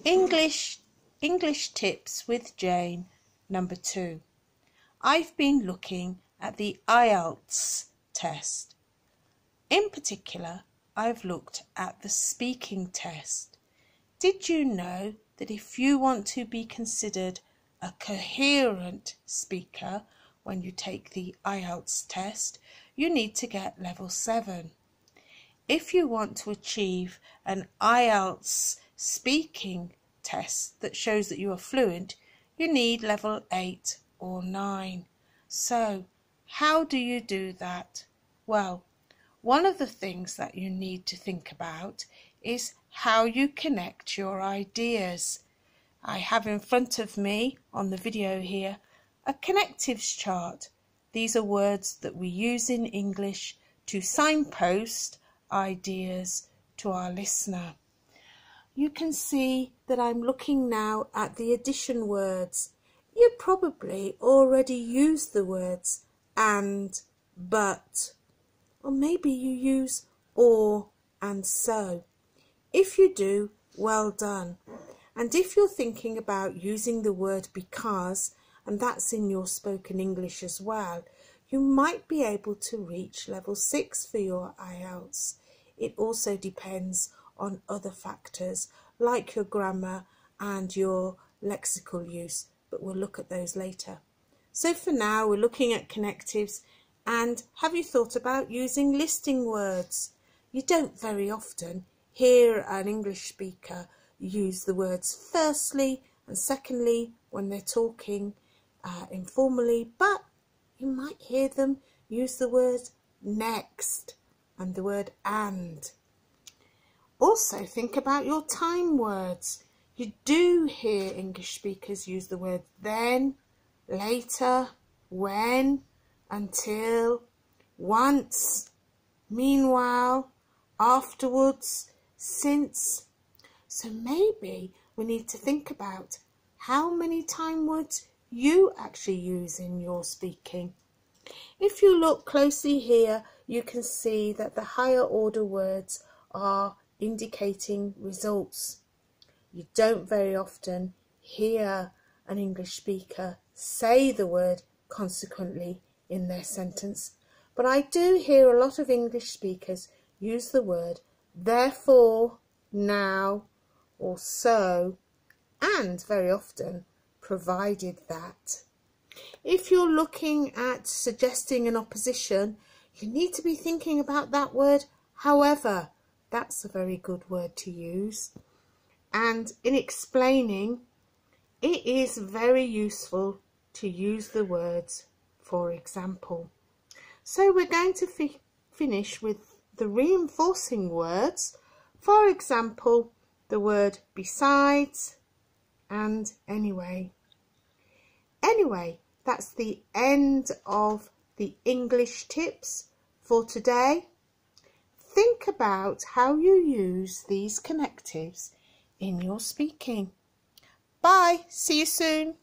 English tips with Jane, number 2. I've been looking at the IELTS test. In particular, I've looked at the speaking test. Did you know that if you want to be considered a coherent speaker when you take the IELTS test, you need to get level 7. If you want to achieve an IELTS speaking test that shows that you are fluent, you need level 8 or 9. So, how do you do that? Well, one of the things that you need to think about is how you connect your ideas. I have in front of me on the video here a connectives chart. These are words that we use in English to signpost ideas to our listener. You can see that I'm looking now at the addition words. You probably already used the words and, but, or maybe you use or and so. If you do, well done. And if you're thinking about using the word because, and that's in your spoken English as well, you might be able to reach level 6 for your IELTS. It also depends on other factors like your grammar and your lexical use, but we'll look at those later. So for now, we're looking at connectives. And have you thought about using listing words? You don't very often hear an English speaker use the words firstly and secondly when they're talking informally, but you might hear them use the word next and the word and. Also think about your time words. You do hear English speakers use the word then, later, when, until, once, meanwhile, afterwards, since. So maybe we need to think about how many time words you actually use in your speaking. If you look closely here, you can see that the higher order words are indicating results. You don't very often hear an English speaker say the word consequently in their sentence, but I do hear a lot of English speakers use the word therefore, now, or so, and very often provided that. If you're looking at suggesting an opposition, you need to be thinking about that word however. That's a very good word to use. And in explaining, it is very useful to use the words for example. So we're going to finish with the reinforcing words. For example, the word besides and anyway. Anyway, that's the end of the English tips for today. Think about how you use these connectives in your speaking. Bye. See you soon.